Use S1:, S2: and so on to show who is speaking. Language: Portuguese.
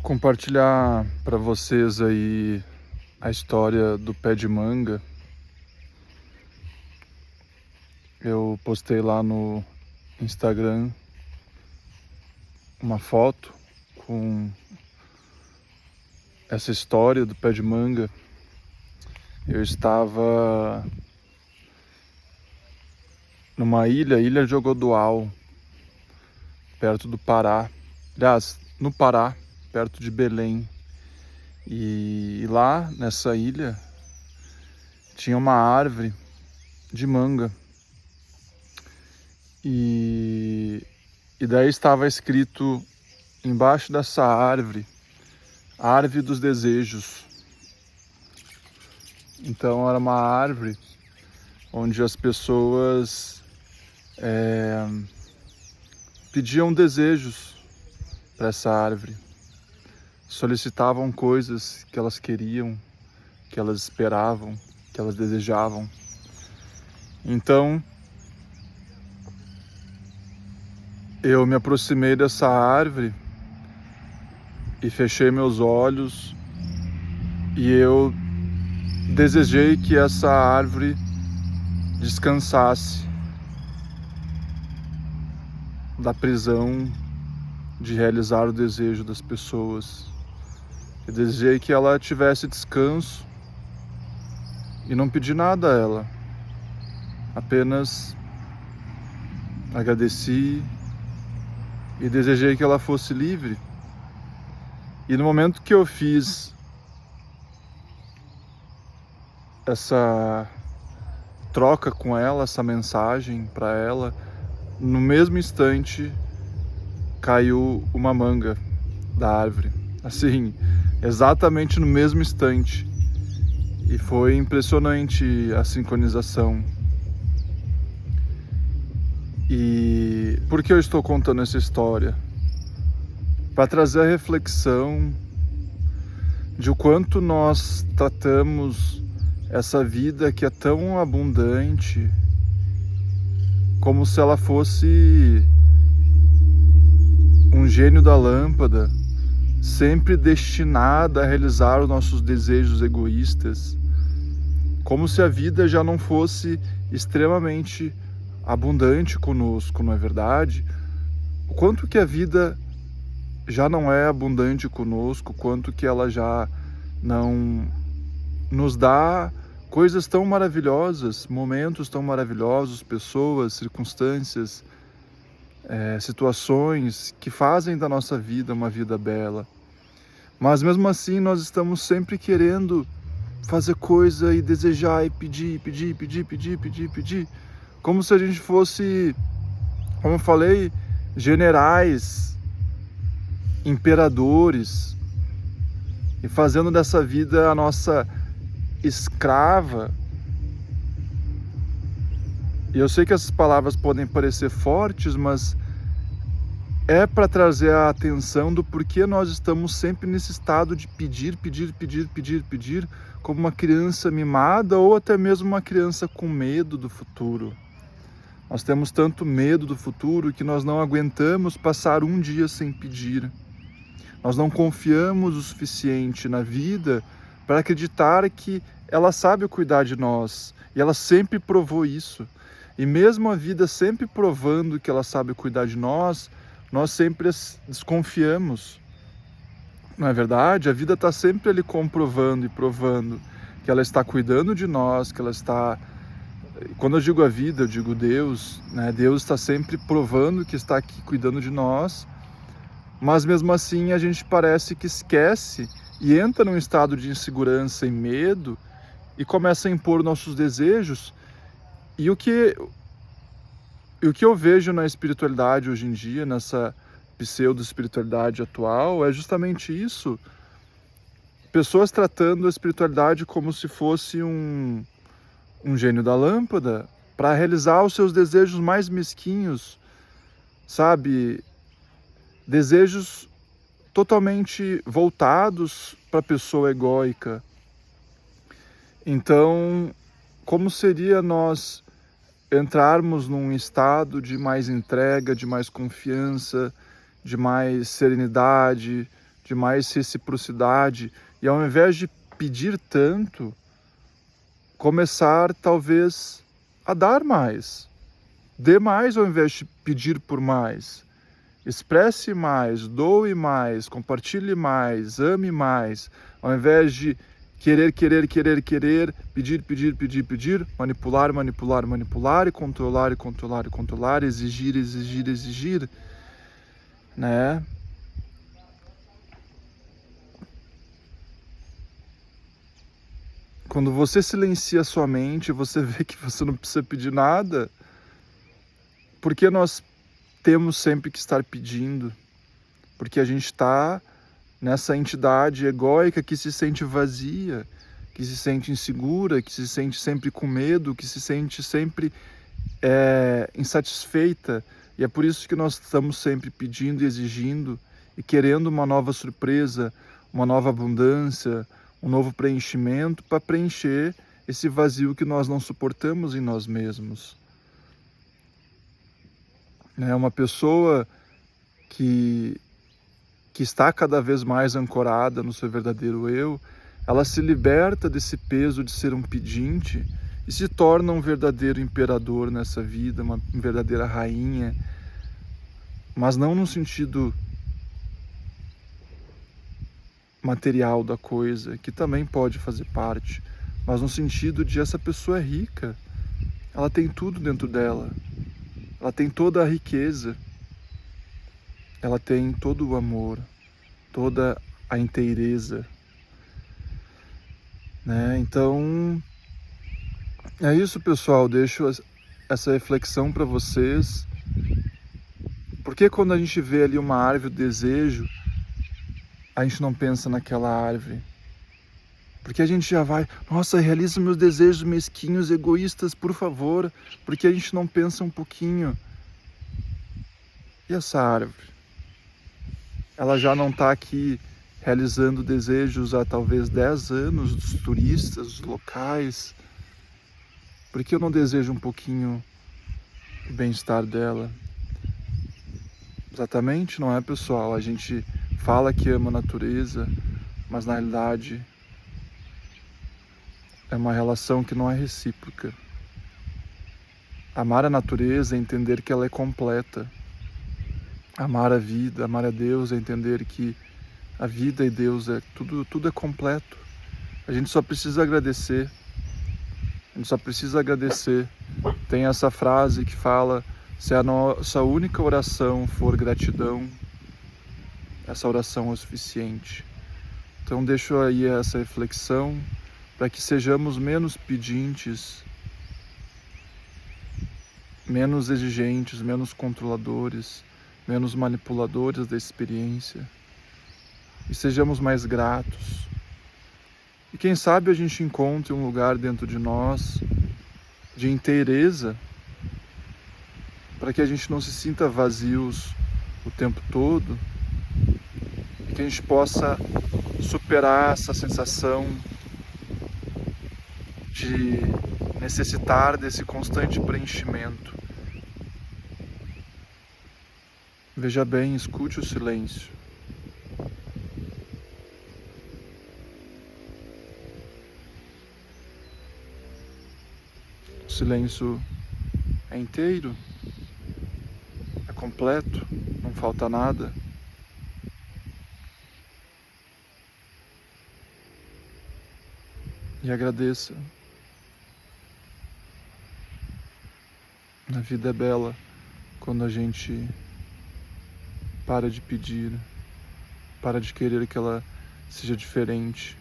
S1: Compartilhar para vocês aí a história do pé de manga. Eu postei lá no Instagram uma foto com essa história do pé de manga. Eu estava numa ilha de Ogodoal, perto do Pará. Aliás, no Pará, perto de Belém. E lá nessa ilha tinha uma árvore de manga. E daí estava escrito embaixo dessa árvore, Árvore dos Desejos. Então era uma árvore onde as pessoas pediam desejos para essa árvore. Solicitavam coisas que elas queriam, que elas esperavam, que elas desejavam. Então, eu me aproximei dessa árvore e fechei meus olhos e eu desejei que essa árvore descansasse da prisão de realizar o desejo das pessoas. Eu desejei que ela tivesse descanso e não pedi nada a ela. Apenas agradeci e desejei que ela fosse livre. E no momento que eu fiz essa troca com ela, essa mensagem para ela, no mesmo instante caiu uma manga da árvore. Assim, exatamente no mesmo instante. E foi impressionante a sincronização. E por que eu estou contando essa história? Para trazer a reflexão de o quanto nós tratamos essa vida que é tão abundante como se ela fosse um gênio da lâmpada, sempre destinada a realizar os nossos desejos egoístas, como se a vida já não fosse extremamente abundante conosco, não é verdade? O quanto que a vida já não é abundante conosco, quanto que ela já não nos dá coisas tão maravilhosas, momentos tão maravilhosos, pessoas, circunstâncias, situações que fazem da nossa vida uma vida bela. Mas mesmo assim nós estamos sempre querendo fazer coisa e desejar e pedir, como se a gente fosse, como eu falei, generais, imperadores, e fazendo dessa vida a nossa escrava. E eu sei que essas palavras podem parecer fortes, mas é para trazer a atenção do porquê nós estamos sempre nesse estado de pedir, como uma criança mimada ou até mesmo uma criança com medo do futuro. Nós temos tanto medo do futuro que nós não aguentamos passar um dia sem pedir. Nós não confiamos o suficiente na vida para acreditar que ela sabe cuidar de nós. E ela sempre provou isso. E mesmo a vida sempre provando que ela sabe cuidar de nós, nós sempre desconfiamos. Não é verdade? A vida está sempre ali comprovando e provando que ela está cuidando de nós, que ela está... Quando eu digo a vida, eu digo Deus, né? Deus está sempre provando que está aqui cuidando de nós, mas mesmo assim a gente parece que esquece e entra num estado de insegurança e medo e começa a impor nossos desejos. E o que eu vejo na espiritualidade hoje em dia, nessa pseudo-espiritualidade atual, é justamente isso. Pessoas tratando a espiritualidade como se fosse um gênio da lâmpada para realizar os seus desejos mais mesquinhos, sabe? Desejos totalmente voltados para a pessoa egóica. Então, como seria nós entrarmos num estado de mais entrega, de mais confiança, de mais serenidade, de mais reciprocidade, e ao invés de pedir tanto, começar talvez a dar mais. Dê mais ao invés de pedir por mais. Expresse mais, doe mais, compartilhe mais, ame mais, ao invés de querer, pedir, manipular e controlar, exigir, né? Quando você silencia sua mente, você vê que você não precisa pedir nada, porque nós temos sempre que estar pedindo, porque a gente está nessa entidade egóica que se sente vazia, que se sente insegura, que se sente sempre com medo, que se sente sempre insatisfeita, e é por isso que nós estamos sempre pedindo e exigindo e querendo uma nova surpresa, uma nova abundância, um novo preenchimento para preencher esse vazio que nós não suportamos em nós mesmos. Uma pessoa que está cada vez mais ancorada no seu verdadeiro eu, ela se liberta desse peso de ser um pedinte e se torna um verdadeiro imperador nessa vida, uma verdadeira rainha, mas não no sentido material da coisa, que também pode fazer parte, mas no sentido de essa pessoa é rica, ela tem tudo dentro dela, ela tem toda a riqueza, ela tem todo o amor, toda a inteireza, né? Então, é isso, pessoal. Deixo essa reflexão para vocês. Porque quando a gente vê ali uma árvore, o desejo, a gente não pensa naquela árvore? Porque a gente já vai, nossa, realiza meus desejos mesquinhos, egoístas, por favor. Porque a gente não pensa um pouquinho. E essa árvore? Ela já não está aqui realizando desejos há talvez 10 anos, dos turistas, dos locais. Por que eu não desejo um pouquinho o bem-estar dela? Exatamente, não é, pessoal? A gente fala que ama a natureza, mas na realidade é uma relação que não é recíproca. Amar a natureza é entender que ela é completa. Amar a vida, amar a Deus é entender que a vida e Deus tudo é completo. A gente só precisa agradecer. A gente só precisa agradecer. Tem essa frase que fala: se a nossa única oração for gratidão, essa oração é o suficiente. Então deixo aí essa reflexão para que sejamos menos pedintes, menos exigentes, menos controladores, menos manipuladores da experiência e sejamos mais gratos. E quem sabe a gente encontre um lugar dentro de nós de inteireza para que a gente não se sinta vazios o tempo todo e que a gente possa superar essa sensação de necessitar desse constante preenchimento. Veja bem, escute o silêncio. O silêncio é inteiro, é completo, não falta nada. E agradeça. A vida é bela quando a gente para de pedir, para de querer que ela seja diferente,